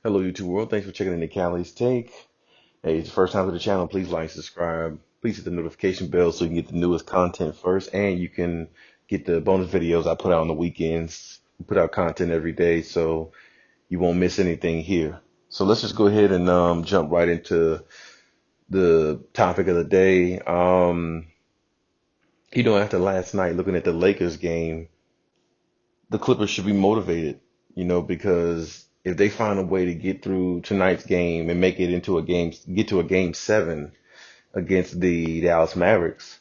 Hello, YouTube world. Thanks for checking in the Khaliis take. Hey, it's the first time to the channel. Please like, subscribe. Please hit the notification bell so you can get the newest content first, and you can get the bonus videos I put out on the weekends. We put out content every day, so you won't miss anything here. So let's just go ahead and jump right into the topic of the day. After last night, looking at the Lakers game, the Clippers should be motivated, because if they find a way to get through tonight's game and make it into a game, get to a game seven against the Dallas Mavericks,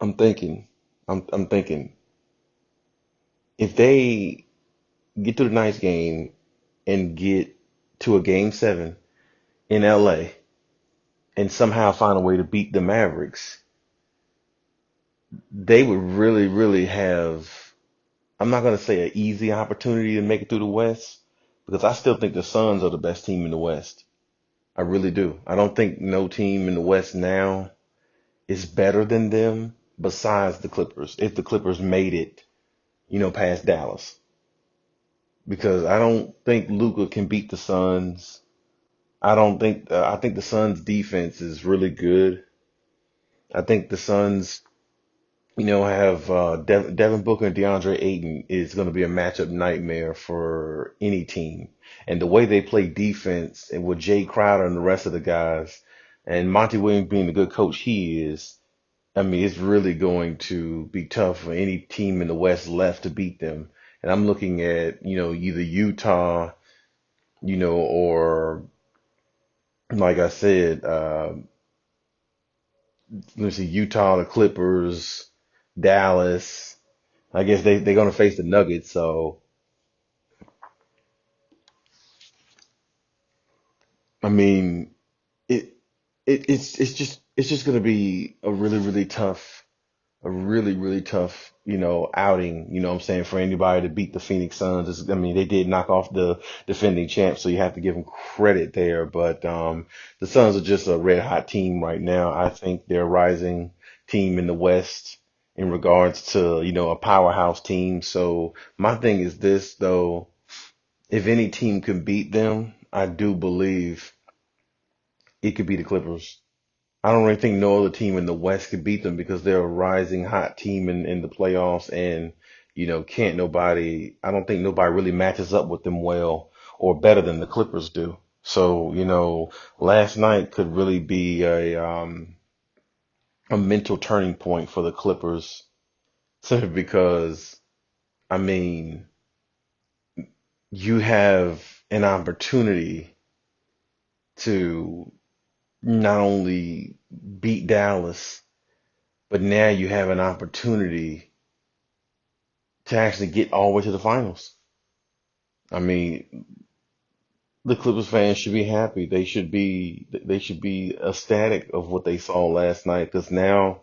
I'm thinking, I'm thinking if they get to tonight's game and get to a game seven in LA and somehow find a way to beat the Mavericks, they would really, really have, I'm not going to say an easy opportunity to make it through the West because I still think the Suns are the best team in the West. I really do. I don't think no team in the West now is better than them besides the Clippers. If the Clippers made it, past Dallas, because I don't think Luka can beat the Suns. I think the Suns defense is really good. I think the Suns, have Devin Booker and DeAndre Ayton is going to be a matchup nightmare for any team. And the way they play defense and with Jay Crowder and the rest of the guys, and Monty Williams being the good coach he is, I mean, it's really going to be tough for any team in the West left to beat them. And I'm looking at, either Utah, or like I said, let's see, Utah, the Clippers, Dallas. I guess they're going to face the Nuggets. So, I mean, it, it's just going to be a really, really tough, outing, what I'm saying, for anybody to beat the Phoenix Suns. I mean, they did knock off the defending champs, so you have to give them credit there. But the Suns are just a red hot team right now. I think they're a rising team in the West in regards to, a powerhouse team. So my thing is this, though, if any team can beat them, I do believe it could be the Clippers. I don't really think no other team in the West could beat them because they're a rising hot team in the playoffs and I don't think nobody really matches up with them well or better than the Clippers do. So, last night could really be a mental turning point for the Clippers simply because, I mean, you have an opportunity to not only beat Dallas, but now you have an opportunity to actually get all the way to the finals. I mean, the Clippers fans should be happy. They should be ecstatic of what they saw last night because now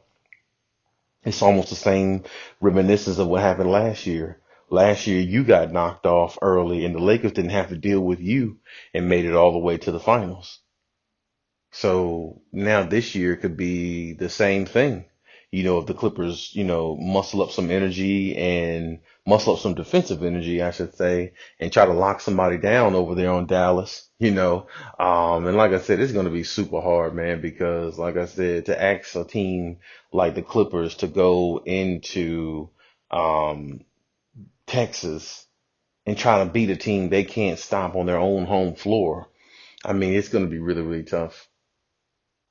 it's almost the same reminiscence of what happened last year. Last year you got knocked off early and the Lakers didn't have to deal with you and made it all the way to the finals. So now this year could be the same thing. If the Clippers, muscle up some energy and muscle up some defensive energy, I should say, and try to lock somebody down over there on Dallas, and like I said, it's going to be super hard, man, because like I said, to ask a team like the Clippers to go into, um, Texas and try to beat a team they can't stop on their own home floor. I mean, it's going to be really, really tough.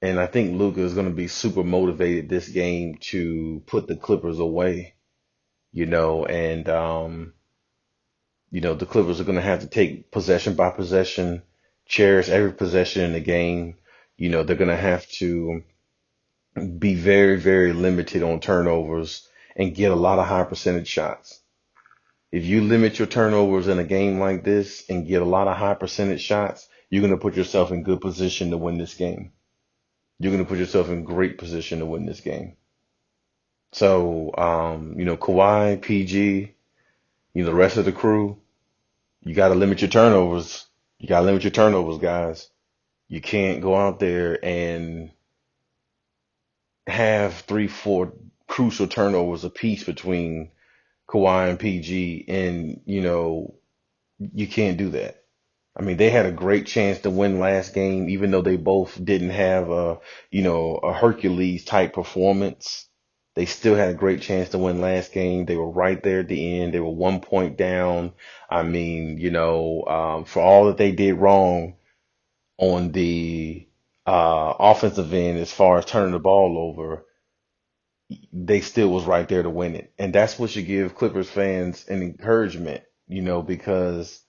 And I think Luka is going to be super motivated this game to put the Clippers away, and the Clippers are going to have to take possession by possession, cherish every possession in the game. They're going to have to be very, very limited on turnovers and get a lot of high percentage shots. If you limit your turnovers in a game like this and get a lot of high percentage shots, you're going to put yourself in good position to win this game. You're going to put yourself in great position to win this game. So, Kawhi, PG, the rest of the crew, you got to limit your turnovers. You got to limit your turnovers, guys. You can't go out there and have three, four crucial turnovers apiece between Kawhi and PG, and you can't do that. I mean, they had a great chance to win last game, even though they both didn't have a Hercules type performance. They still had a great chance to win last game. They were right there at the end. They were 1 point down. I mean, for all that they did wrong on the offensive end as far as turning the ball over, they still was right there to win it. And that's what should give Clippers fans an encouragement, because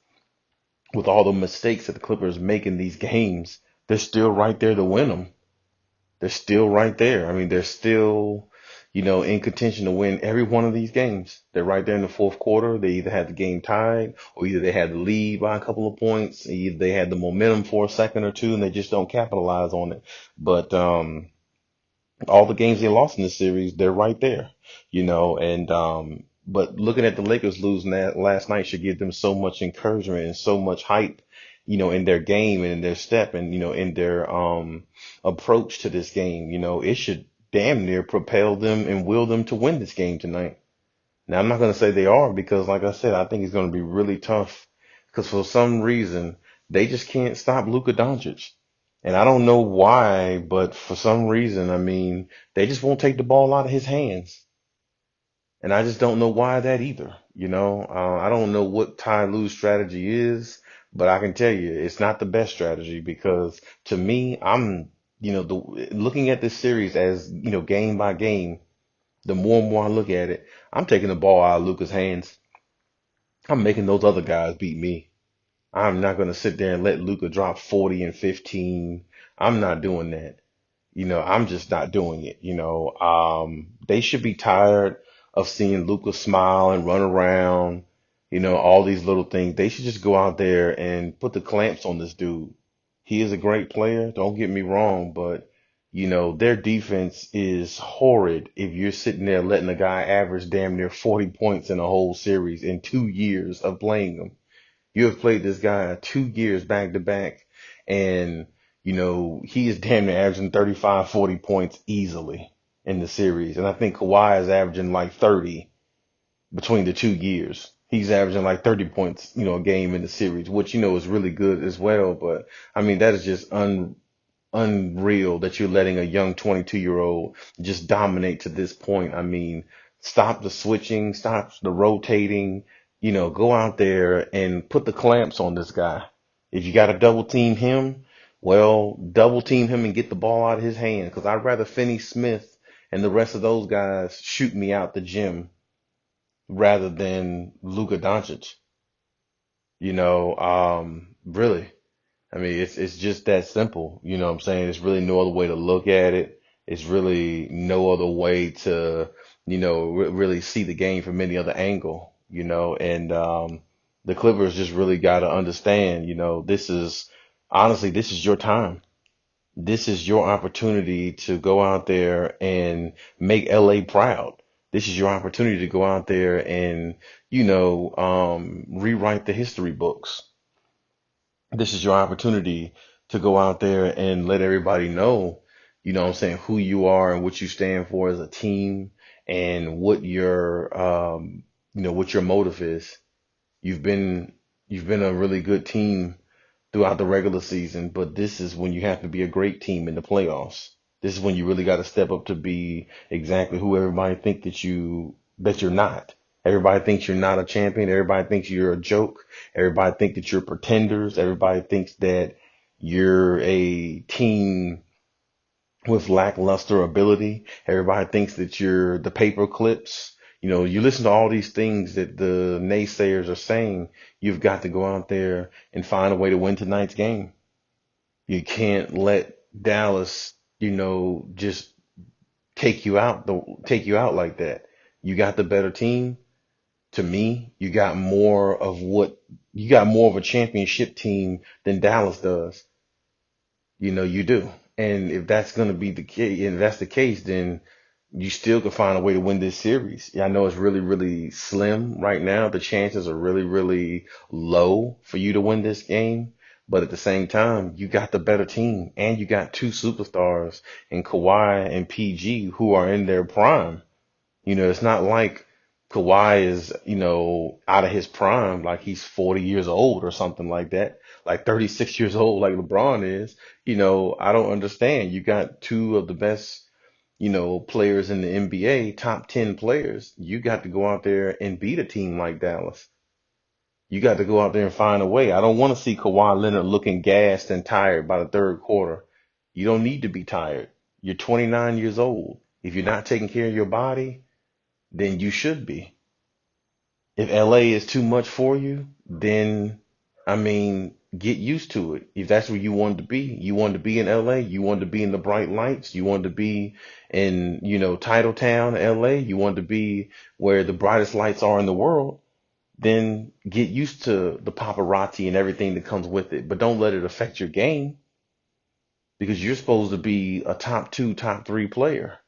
with all the mistakes that the Clippers make in these games, they're still right there to win them. They're still right there. I mean, they're still, in contention to win every one of these games. They're right there in the fourth quarter. They either had the game tied, or either they had the lead by a couple of points, either they had the momentum for a second or two, and they just don't capitalize on it. But all the games they lost in the series, they're right there, and but looking at the Lakers losing that last night should give them so much encouragement and so much hype, in their game and in their step and in their approach to this game. It should damn near propel them and will them to win this game tonight. Now, I'm not going to say they are because, like I said, I think it's going to be really tough because for some reason they just can't stop Luka Doncic. And I don't know why, but for some reason, I mean, they just won't take the ball out of his hands. And I just don't know why that either. I don't know what Ty Lue's strategy is, but I can tell you it's not the best strategy because to me, looking at this series as, game by game, the more and more I look at it, I'm taking the ball out of Luka's hands. I'm making those other guys beat me. I'm not going to sit there and let Luka drop 40 and 15. I'm not doing that. I'm just not doing it. They should be tired of seeing Luka smile and run around, all these little things. They should just go out there and put the clamps on this dude. He is a great player. Don't get me wrong, but their defense is horrid if you're sitting there letting a guy average damn near 40 points in a whole series in 2 years of playing him. You have played this guy 2 years back to back, and he is damn near averaging 35, 40 points easily in the series. And I think Kawhi is averaging like 30 between the 2 years. He's averaging like 30 points, a game in the series, which, is really good as well. But I mean, that is just unreal that you're letting a young 22-year-old just dominate to this point. I mean, stop the switching, stop the rotating, go out there and put the clamps on this guy. If you got to double team him, well, double team him and get the ball out of his hand because I'd rather Finney Smith and the rest of those guys shoot me out the gym rather than Luka Doncic. Really. I mean, it's just that simple. You know what I'm saying? It's really no other way to look at it. It's really no other way to, really see the game from any other angle, and the Clippers just really got to understand, this is your time. This is your opportunity to go out there and make LA proud. This is your opportunity to go out there and, rewrite the history books. This is your opportunity to go out there and let everybody know, what I'm saying, who you are and what you stand for as a team and what your motive is. You've been a really good team throughout the regular season, but this is when you have to be a great team in the playoffs. This is when you really got to step up to be exactly who everybody think that you're not. Everybody thinks you're not a champion. Everybody thinks you're a joke. Everybody thinks that you're pretenders. Everybody thinks that you're a team with lackluster ability. Everybody thinks that you're the paper clips. You listen to all these things that the naysayers are saying. You've got to go out there and find a way to win tonight's game. You can't let Dallas, just take you out like that. You got the better team. To me, you got more of a championship team than Dallas does. You do. And if that's going to be the case, and if that's the case, then you still can find a way to win this series. Yeah, I know it's really, really slim right now. The chances are really, really low for you to win this game. But at the same time, you got the better team and you got two superstars in Kawhi and PG who are in their prime. It's not like Kawhi is, out of his prime, like he's 40 years old or something like that, like 36 years old, like LeBron is. I don't understand. You got two of the best, players in the NBA, top 10 players. You got to go out there and beat a team like Dallas. You got to go out there and find a way. I don't want to see Kawhi Leonard looking gassed and tired by the third quarter. You don't need to be tired. You're 29 years old. If you're not taking care of your body, then you should be. If LA is too much for you, then get used to it. If that's where you wanted to be in LA, you wanted to be in the bright lights, you wanted to be in, Titletown, LA, you wanted to be where the brightest lights are in the world, then get used to the paparazzi and everything that comes with it. But don't let it affect your game because you're supposed to be a top two, top three player.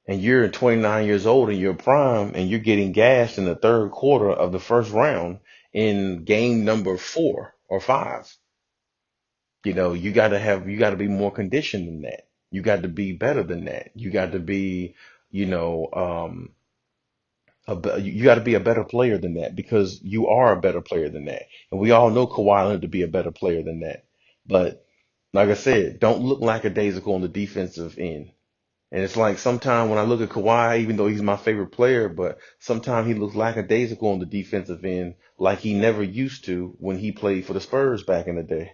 And you're 29 years old in your prime and you're getting gashed in the third quarter of the first round in game number 4 or 5. You got to be more conditioned than that. You got to be better than that. You got to be, you know, you got to be a better player than that because you are a better player than that. And we all know Kawhi Leonard to be a better player than that. But like I said, don't look lackadaisical on the defensive end. And it's like sometimes when I look at Kawhi, even though he's my favorite player, but sometimes he looks lackadaisical on the defensive end, like he never used to when he played for the Spurs back in the day.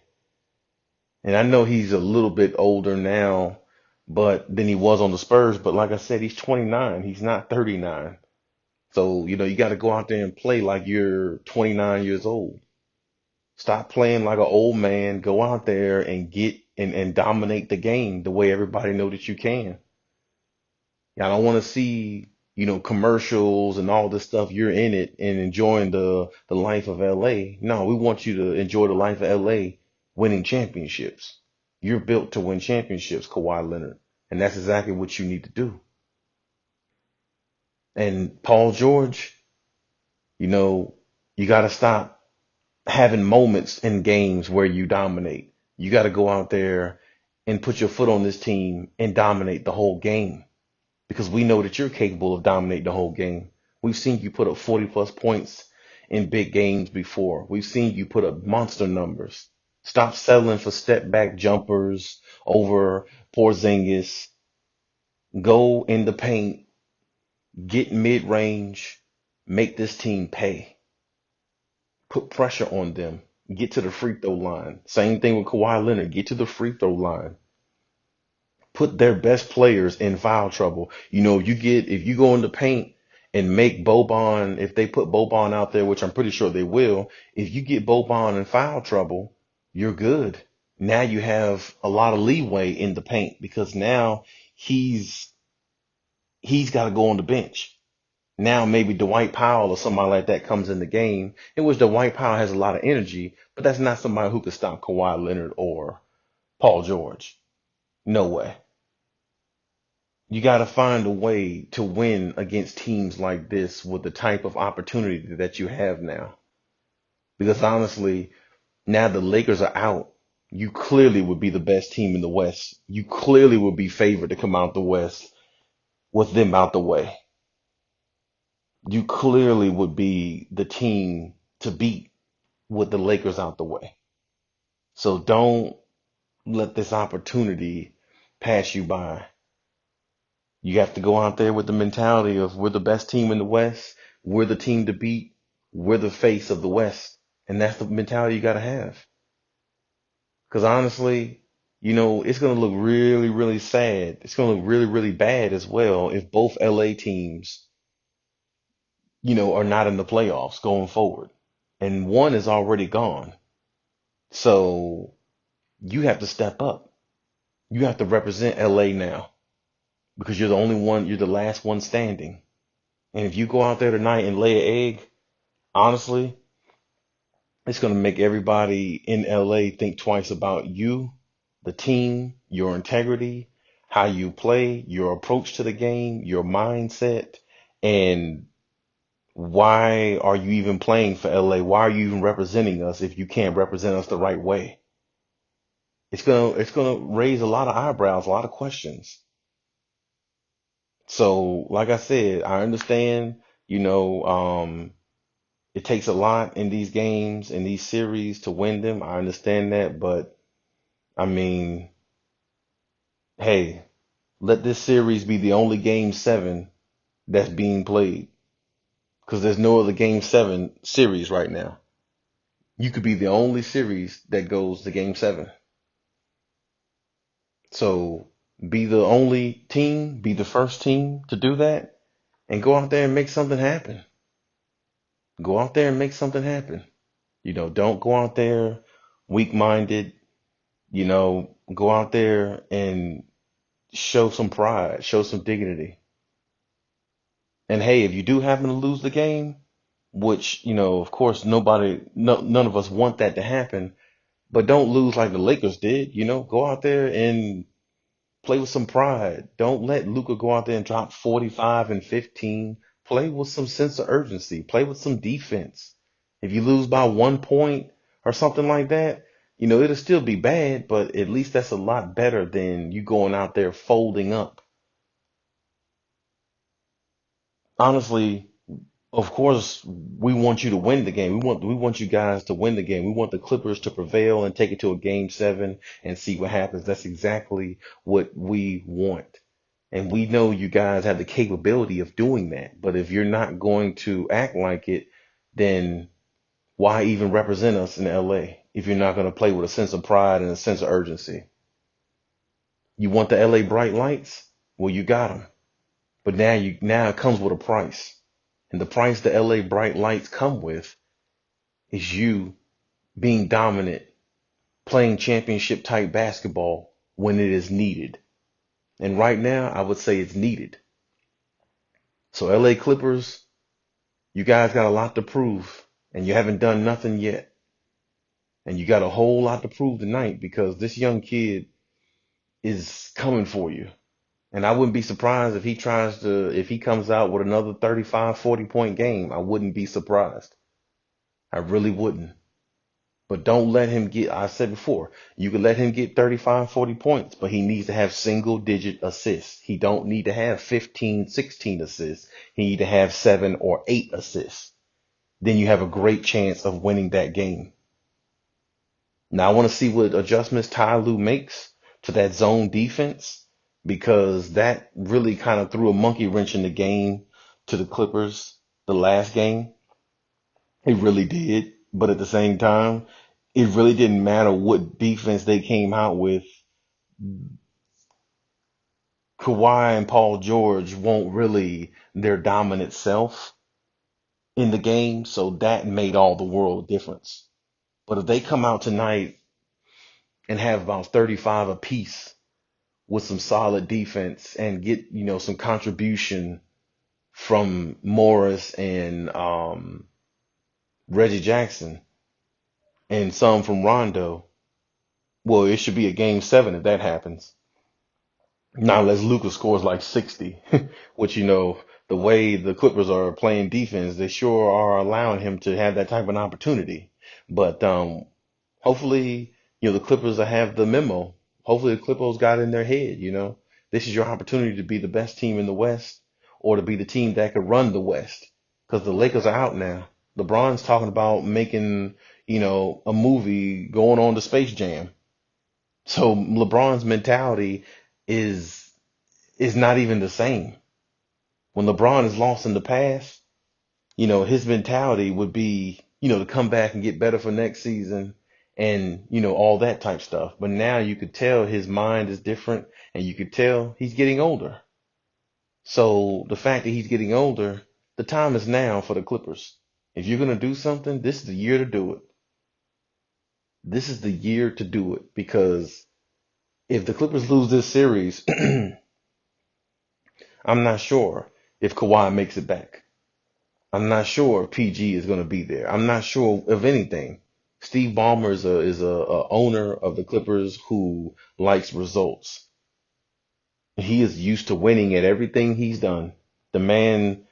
And I know he's a little bit older now, but than he was on the Spurs. But like I said, he's 29. He's not 39. So, you got to go out there and play like you're 29 years old. Stop playing like an old man. Go out there and and dominate the game the way everybody know that you can. I don't want to see, commercials and all this stuff. You're in it and enjoying the life of LA. No, we want you to enjoy the life of LA winning championships. You're built to win championships, Kawhi Leonard. And that's exactly what you need to do. And Paul George, you got to stop having moments in games where you dominate. You got to go out there and put your foot on this team and dominate the whole game because we know that you're capable of dominating the whole game. We've seen you put up 40 plus points in big games before. We've seen you put up monster numbers. Stop settling for step back jumpers over Porzingis. Go in the paint, get mid range, make this team pay. Put pressure on them. Get to the free throw line. Same thing with Kawhi Leonard. Get to the free throw line. Put their best players in foul trouble. If you go in the paint and make Boban, if they put Boban out there, which I'm pretty sure they will, if you get Boban in foul trouble, you're good. Now you have a lot of leeway in the paint because now he's he's got to go on the bench. Now maybe Dwight Powell or somebody like that comes in the game, in which Dwight Powell has a lot of energy, but that's not somebody who could stop Kawhi Leonard or Paul George. No way. You got to find a way to win against teams like this with the type of opportunity that you have now. Because honestly, now the Lakers are out. You clearly would be the best team in the West. You clearly would be favored to come out the West with them out the way. You clearly would be the team to beat with the Lakers out the way. So don't let this opportunity pass you by. You have to go out there with the mentality of we're the best team in the West. We're the team to beat. We're the face of the West. And that's the mentality you got to have. Because honestly, it's going to look really, really sad. It's going to look really, really bad as well if both LA teams, are not in the playoffs going forward. And one is already gone. So you have to step up. You have to represent LA now because you're the only one, you're the last one standing. And if you go out there tonight and lay an egg, honestly, it's going to make everybody in LA think twice about you, the team, your integrity, how you play, your approach to the game, your mindset, and why are you even playing for LA? Why are you even representing us if you can't represent us the right way? It's gonna raise a lot of eyebrows, a lot of questions. So, like I said, I understand, You know, it takes a lot in these games, in these series to win them. I understand that, but I mean, hey, let this series be the only game seven that's being played because there's no other game seven series right now. You could be the only series that goes to game seven. So be the only team, be the first team to do that, and go out there and make something happen. Go out there and make something happen. Don't go out there weak minded. Go out there and show some pride, show some dignity. And hey, if you do happen to lose the game, which, of course, none of us want that to happen, but don't lose like the Lakers did. Go out there and play with some pride. Don't let Luka go out there and drop 45 and 15. Play with some sense of urgency. Play with some defense. If you lose by 1 point or something like that, it'll still be bad, but at least that's a lot better than you going out there folding up. Honestly, of course, we want you to win the game. We want you guys to win the game. We want the Clippers to prevail and take it to a game seven and see what happens. That's exactly what we want. And we know you guys have the capability of doing that. But if you're not going to act like it, then why even represent us in LA if you're not going to play with a sense of pride and a sense of urgency? You want the LA bright lights? Well, you got them. But now it comes with a price. And the price the LA bright lights come with is you being dominant, playing championship type basketball when it is needed. And right now, I would say it's needed. So LA Clippers, you guys got a lot to prove and you haven't done nothing yet. And you got a whole lot to prove tonight because this young kid is coming for you. And I wouldn't be surprised if he comes out with another 35, 40 point game. I wouldn't be surprised. I really wouldn't. But don't let him I said before, you can let him get 35, 40 points, but he needs to have single digit assists. He don't need to have 15, 16 assists. He need to have 7 or 8 assists. Then you have a great chance of winning that game. Now I want to see what adjustments Ty Lue makes to that zone defense because that really kind of threw a monkey wrench in the game to the Clippers the last game. It really did. But at the same time, it really didn't matter what defense they came out with. Kawhi and Paul George won't really their dominant self in the game, so that made all the world difference. But if they come out tonight and have about 35 apiece with some solid defense and get, some contribution from Morris and Reggie Jackson and some from Rondo, well, it should be a game seven if that happens. Now, unless Luka scores like 60, which, the way the Clippers are playing defense, they sure are allowing him to have that type of an opportunity. But hopefully, the Clippers will have the memo. Hopefully, the Clippers got in their head, this is your opportunity to be the best team in the West or to be the team that could run the West because the Lakers are out now. LeBron's talking about making, a movie going on to Space Jam. So LeBron's mentality is is not even the same. When LeBron is lost in the past, his mentality would be, to come back and get better for next season and, all that type stuff. But now you could tell his mind is different and you could tell he's getting older. So the fact that he's getting older, the time is now for the Clippers. If you're going to do something, this is the year to do it. This is the year to do it because if the Clippers lose this series, I'm not sure if Kawhi makes it back. I'm not sure if PG is going to be there. I'm not sure of anything. Steve Ballmer is a owner of the Clippers who likes results. He is used to winning at everything he's done. The man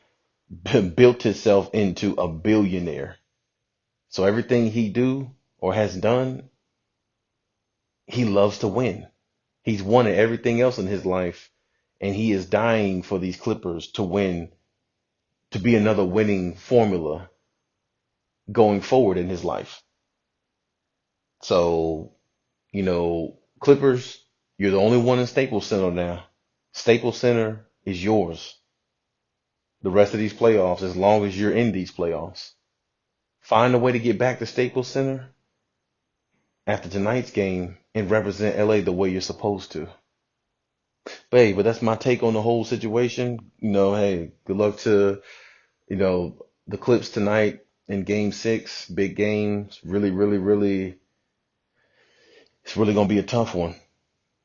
built himself into a billionaire. So everything he do or has done, he loves to win. He's won at everything else in his life, and he is dying for these Clippers to win to be another winning formula going forward in his life. So, Clippers, you're the only one in Staples Center now. Staples Center is yours the rest of these playoffs, as long as you're in these playoffs. Find a way to get back to Staples Center after tonight's game and represent LA the way you're supposed to. But that's my take on the whole situation. Hey, good luck to, the Clips tonight in game 6. Big game. It's really, really, really, it's really going to be a tough one.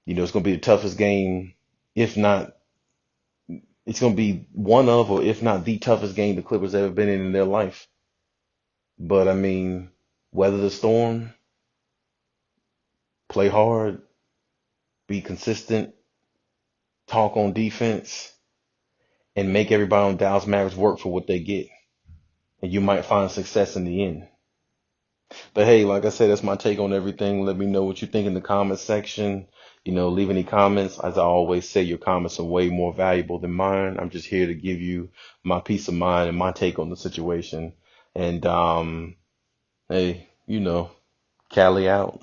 It's going to be the toughest game, if not, it's going to be one of, or if not the toughest game the Clippers ever been in their life. But I mean, weather the storm, play hard, be consistent, talk on defense, and make everybody on Dallas Mavericks work for what they get. And you might find success in the end. But hey, like I said, that's my take on everything. Let me know what you think in the comments section. Leave any comments. As I always say, your comments are way more valuable than mine. I'm just here to give you my peace of mind and my take on the situation. And hey, Cali out.